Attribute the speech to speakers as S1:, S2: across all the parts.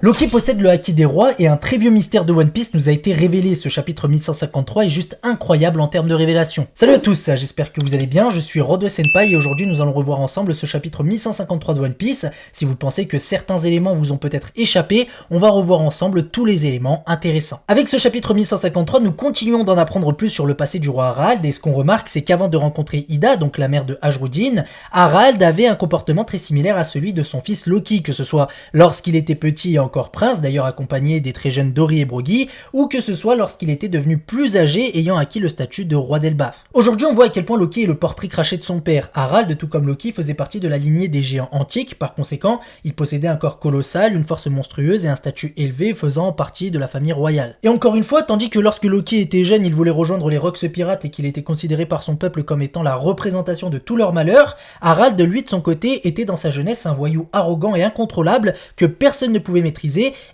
S1: Loki possède le Haki des rois et un très vieux mystère de One Piece nous a été révélé. Ce chapitre 1153 est juste incroyable en termes de révélation. Salut à tous, j'espère que vous allez bien, je suis Rodwe Senpai et aujourd'hui nous allons revoir ensemble ce chapitre 1153 de One Piece. Si vous pensez que certains éléments vous ont peut-être échappé, on va revoir ensemble tous les éléments intéressants. Avec ce chapitre 1153, nous continuons d'en apprendre plus sur le passé du roi Harald et ce qu'on remarque c'est qu'avant de rencontrer Ida, donc la mère de Ajrudin, Harald avait un comportement très similaire à celui de son fils Loki, que ce soit lorsqu'il était petit et encore prince, d'ailleurs accompagné des très jeunes Dori et Brogy, ou que ce soit lorsqu'il était devenu plus âgé ayant acquis le statut de roi d'Elbaf. Aujourd'hui on voit à quel point Loki est le portrait craché de son père. Harald, tout comme Loki, faisait partie de la lignée des géants antiques, par conséquent il possédait un corps colossal, une force monstrueuse et un statut élevé faisant partie de la famille royale. Et encore une fois, tandis que lorsque Loki était jeune il voulait rejoindre les Rox pirates et qu'il était considéré par son peuple comme étant la représentation de tout leur malheur, Harald lui de son côté était dans sa jeunesse un voyou arrogant et incontrôlable que personne ne pouvait maîtriser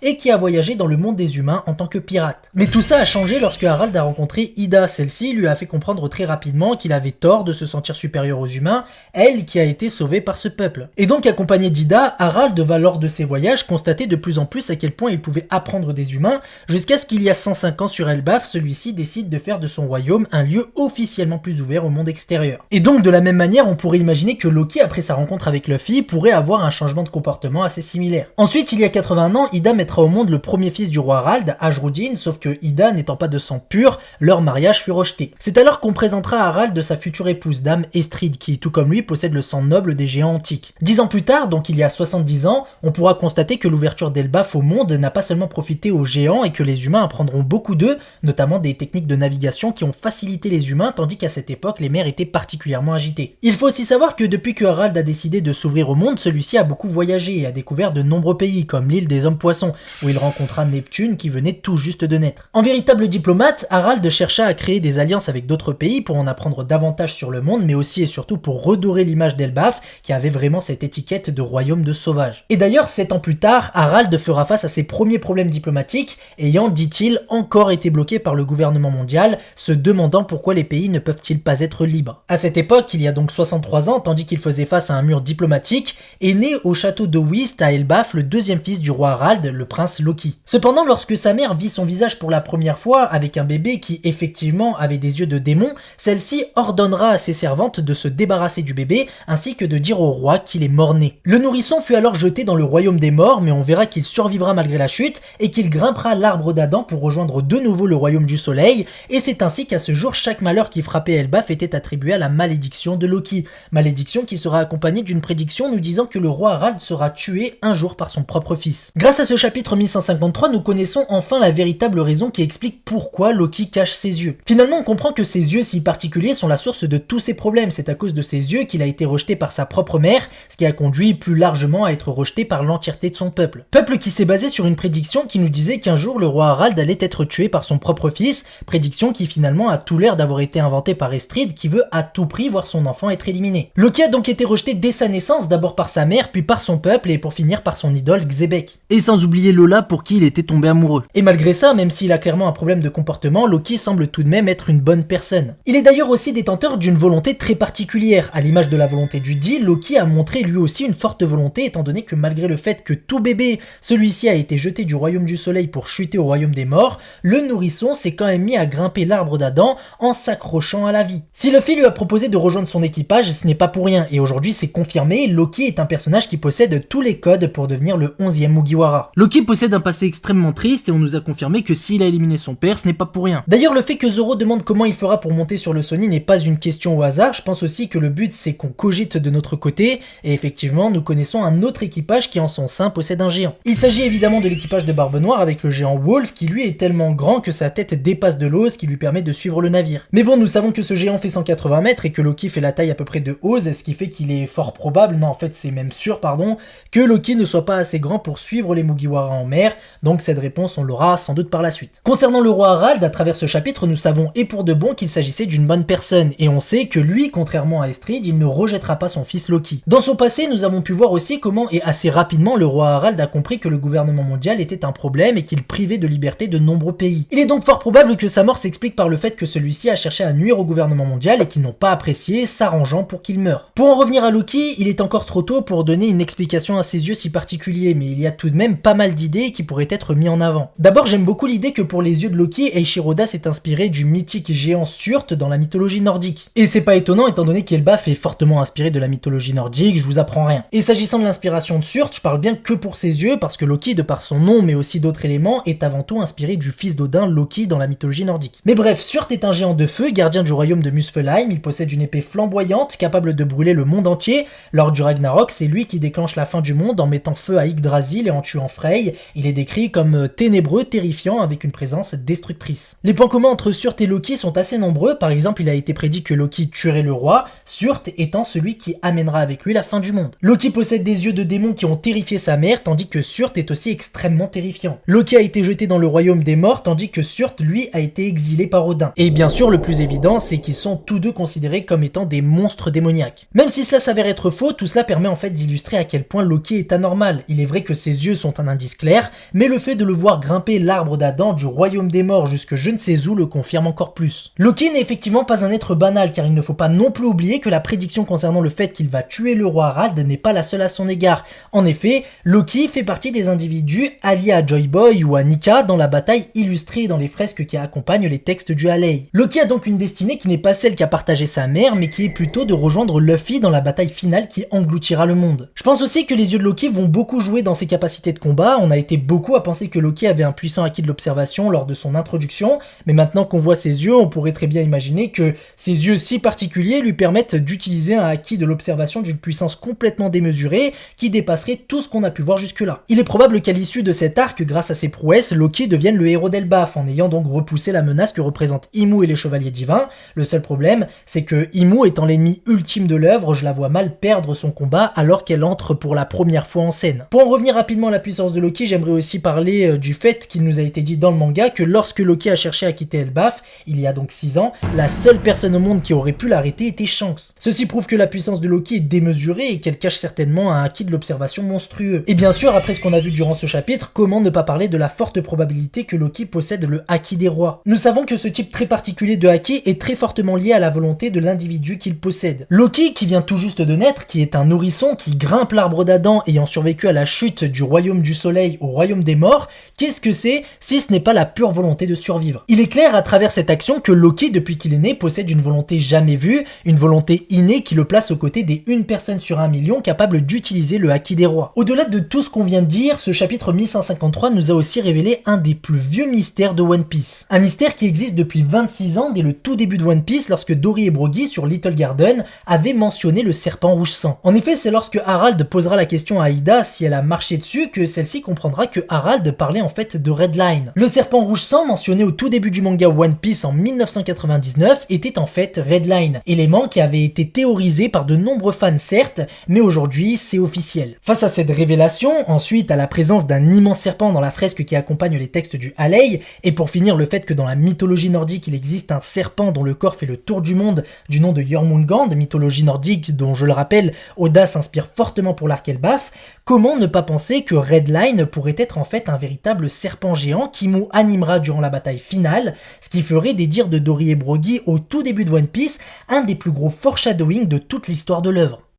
S1: et qui a voyagé dans le monde des humains en tant que pirate. Mais tout ça a changé lorsque Harald a rencontré Ida. Celle-ci lui a fait comprendre très rapidement qu'il avait tort de se sentir supérieur aux humains, elle qui a été sauvée par ce peuple. Et donc accompagné d'Ida, Harald va lors de ses voyages constater de plus en plus à quel point il pouvait apprendre des humains, jusqu'à ce qu'il y a 105 ans sur Elbaf, celui-ci décide de faire de son royaume un lieu officiellement plus ouvert au monde extérieur. Et donc de la même manière, on pourrait imaginer que Loki, après sa rencontre avec Luffy, pourrait avoir un changement de comportement assez similaire. Ensuite, il y a 80 ans, Ida mettra au monde le premier fils du roi Harald, Ajrudin, sauf que Ida n'étant pas de sang pur, leur mariage fut rejeté. C'est alors qu'on présentera à Harald de sa future épouse, dame Estrid, qui, tout comme lui, possède le sang noble des géants antiques. 10 ans plus tard, donc il y a 70 ans, on pourra constater que l'ouverture d'Elbaf au monde n'a pas seulement profité aux géants et que les humains apprendront beaucoup d'eux, notamment des techniques de navigation qui ont facilité les humains, tandis qu'à cette époque, les mers étaient particulièrement agitées. Il faut aussi savoir que depuis que Harald a décidé de s'ouvrir au monde, celui-ci a beaucoup voyagé et a découvert de nombreux pays, comme l'île des hommes poissons, où il rencontra Neptune qui venait tout juste de naître. En véritable diplomate, Harald chercha à créer des alliances avec d'autres pays pour en apprendre davantage sur le monde, mais aussi et surtout pour redorer l'image d'Elbaf, qui avait vraiment cette étiquette de royaume de sauvages. Et d'ailleurs, 7 ans plus tard, Harald fera face à ses premiers problèmes diplomatiques, ayant, dit-il, encore été bloqué par le gouvernement mondial, se demandant pourquoi les pays ne peuvent-ils pas être libres. À cette époque, il y a donc 63 ans, tandis qu'il faisait face à un mur diplomatique, est né au château de Whist à Elbaf le deuxième fils du roi Harald, le prince Loki. Cependant, lorsque sa mère vit son visage pour la première fois avec un bébé qui effectivement avait des yeux de démon, celle-ci ordonnera à ses servantes de se débarrasser du bébé ainsi que de dire au roi qu'il est mort-né. Le nourrisson fut alors jeté dans le royaume des morts, mais on verra qu'il survivra malgré la chute et qu'il grimpera l'arbre d'Adam pour rejoindre de nouveau le royaume du soleil, et c'est ainsi qu'à ce jour chaque malheur qui frappait Elbaf était attribué à la malédiction de Loki, malédiction qui sera accompagnée d'une prédiction nous disant que le roi Harald sera tué un jour par son propre fils. Grâce à ce chapitre 1153, nous connaissons enfin la véritable raison qui explique pourquoi Loki cache ses yeux. Finalement, on comprend que ses yeux si particuliers sont la source de tous ses problèmes. C'est à cause de ses yeux qu'il a été rejeté par sa propre mère, ce qui a conduit plus largement à être rejeté par l'entièreté de son peuple. Peuple qui s'est basé sur une prédiction qui nous disait qu'un jour le roi Harald allait être tué par son propre fils, prédiction qui finalement a tout l'air d'avoir été inventée par Estrid qui veut à tout prix voir son enfant être éliminé. Loki a donc été rejeté dès sa naissance, d'abord par sa mère, puis par son peuple et pour finir par son idole Xebec. Et sans oublier Lola pour qui il était tombé amoureux. Et malgré ça, même s'il a clairement un problème de comportement, Loki semble tout de même être une bonne personne. Il est d'ailleurs aussi détenteur d'une volonté très particulière. À l'image de la volonté du dit, Loki a montré lui aussi une forte volonté étant donné que malgré le fait que tout bébé, celui-ci a été jeté du royaume du soleil pour chuter au royaume des morts, le nourrisson s'est quand même mis à grimper l'arbre d'Adam en s'accrochant à la vie. Si Luffy lui a proposé de rejoindre son équipage, ce n'est pas pour rien, et aujourd'hui c'est confirmé, Loki est un personnage qui possède tous les codes pour devenir le 11e Mugiwara. Loki possède un passé extrêmement triste et on nous a confirmé que s'il a éliminé son père, ce n'est pas pour rien. D'ailleurs, le fait que Zoro demande comment il fera pour monter sur le Sony n'est pas une question au hasard, je pense aussi que le but c'est qu'on cogite de notre côté, et effectivement nous connaissons un autre équipage qui en son sein possède un géant. Il s'agit évidemment de l'équipage de Barbe Noire avec le géant Wolf qui lui est tellement grand que sa tête dépasse de l'eau, ce qui lui permet de suivre le navire. Mais bon, nous savons que ce géant fait 180 mètres et que Loki fait la taille à peu près de Oz, ce qui fait qu'il est fort probable, non en fait c'est même sûr pardon, que Loki ne soit pas assez grand pour suivre les Mugiwara en mer, donc cette réponse on l'aura sans doute par la suite. Concernant le roi Harald, à travers ce chapitre nous savons et pour de bon qu'il s'agissait d'une bonne personne, et on sait que lui, contrairement à Estrid, il ne rejettera pas son fils Loki. Dans son passé, nous avons pu voir aussi comment et assez rapidement le roi Harald a compris que le gouvernement mondial était un problème et qu'il privait de liberté de nombreux pays. Il est donc fort probable que sa mort s'explique par le fait que celui-ci a cherché à nuire au gouvernement mondial et qu'ils n'ont pas apprécié, s'arrangeant pour qu'il meure. Pour en revenir à Loki, il est encore trop tôt pour donner une explication à ses yeux si particuliers, mais il y a tout de même pas mal d'idées qui pourraient être mis en avant. D'abord, j'aime beaucoup l'idée que pour les yeux de Loki, Eiichiro Oda s'est inspiré du mythique géant Surt dans la mythologie nordique. Et c'est pas étonnant étant donné qu'Elbaf est fortement inspiré de la mythologie nordique, je vous apprends rien. Et s'agissant de l'inspiration de Surt, je parle bien que pour ses yeux parce que Loki, de par son nom mais aussi d'autres éléments, est avant tout inspiré du fils d'Odin, Loki, dans la mythologie nordique. Mais bref, Surt est un géant de feu, gardien du royaume de Muspelheim, il possède une épée flamboyante capable de brûler le monde entier. Lors du Ragnarok, c'est lui qui déclenche la fin du monde en mettant feu à Yggdrasil et en tuant Frey. Il est décrit comme ténébreux, terrifiant, avec une présence destructrice. Les points communs entre Surt et Loki sont assez nombreux, par exemple il a été prédit que Loki tuerait le roi, Surt étant celui qui amènera avec lui la fin du monde. Loki possède des yeux de démon qui ont terrifié sa mère, tandis que Surt est aussi extrêmement terrifiant. Loki a été jeté dans le royaume des morts, tandis que Surt, lui, a été exilé par Odin. Et bien sûr, le plus évident, c'est qu'ils sont tous deux considérés comme étant des monstres démoniaques. Même si cela s'avère être faux, tout cela permet en fait d'illustrer à quel point Loki est anormal. Il est vrai que ses yeux sont un indice clair, mais le fait de le voir grimper l'arbre d'Adam du royaume des morts jusque je ne sais où le confirme encore plus. Loki n'est effectivement pas un être banal, car il ne faut pas non plus oublier que la prédiction concernant le fait qu'il va tuer le roi Harald n'est pas la seule à son égard. En effet, Loki fait partie des individus alliés à Joy Boy ou à Nika dans la bataille illustrée dans les fresques qui accompagnent les textes du Alley. Loki a donc une destinée qui n'est pas celle qu'a partagée sa mère, mais qui est plutôt de rejoindre Luffy dans la bataille finale qui engloutira le monde. Je pense aussi que les yeux de Loki vont beaucoup jouer dans ses capacités de combat. On a été beaucoup à penser que Loki avait un puissant acquis de l'observation lors de son introduction, mais maintenant qu'on voit ses yeux, on pourrait très bien imaginer que ces yeux si particuliers lui permettent d'utiliser un acquis de l'observation d'une puissance complètement démesurée qui dépasserait tout ce qu'on a pu voir jusque-là. Il est probable qu'à l'issue de cet arc, grâce à ses prouesses, Loki devienne le héros d'Elbaf, en ayant donc repoussé la menace que représentent Imu et les Chevaliers Divins. Le seul problème, c'est que Imu étant l'ennemi ultime de l'œuvre, je la vois mal perdre son combat alors qu'elle entre pour la première fois en scène. Pour en revenir rapidement à la puissance de Loki, j'aimerais aussi parler du fait qu'il nous a été dit dans le manga que lorsque Loki a cherché à quitter Elbaf, il y a donc 6 ans, la seule personne au monde qui aurait pu l'arrêter était Shanks. Ceci prouve que la puissance de Loki est démesurée et qu'elle cache certainement un acquis de l'observation monstrueux. Et bien sûr, après ce qu'on a vu durant ce chapitre, comment ne pas parler de la forte probabilité que Loki possède le Haki des rois. Nous savons que ce type très particulier de Haki est très fortement lié à la volonté de l'individu qu'il possède. Loki, qui vient tout juste de naître, qui est un nourrisson qui grimpe l'arbre d'Adam ayant survécu à la chute du royaume du soleil au royaume des morts, qu'est-ce que c'est si ce n'est pas la pure volonté de survivre? Il est clair à travers cette action que Loki, depuis qu'il est né, possède une volonté jamais vue, une volonté innée qui le place aux côtés des 1 personne sur 1 million capable d'utiliser le Haki des rois. Au-delà de tout ce qu'on vient de dire, ce chapitre 1153 nous a aussi révélé un des plus vieux mystères de One Piece. Un mystère qui existe depuis 26 ans dès le tout début de One Piece lorsque Dory et Brogy sur Little Garden avaient mentionné le serpent rouge sang. En effet, c'est lorsque Harald posera la question à Aida si elle a marché dessus que celle-ci comprendra que Harald parlait en fait de Red Line. Le serpent rouge sang mentionné au tout début du manga One Piece en 1999 était en fait Red Line, élément qui avait été théorisé par de nombreux fans certes, mais aujourd'hui c'est officiel. Face à cette révélation, ensuite à la présence d'un immense serpent dans la fresque qui accompagne les textes du Alley, et pour finir le fait que dans la mythologie nordique il existe un serpent dont le corps fait le tour du monde du nom de Jormungand, mythologie nordique dont je le rappelle, Oda s'inspire fortement pour l'arc Elbaf, comment ne pas penser que Red Line pourrait être en fait un véritable serpent géant qu'Imu animera durant la bataille finale, ce qui ferait des dires de Dory et Brogy au tout début de One Piece un des plus gros foreshadowing de toute l'histoire de l'œuvre.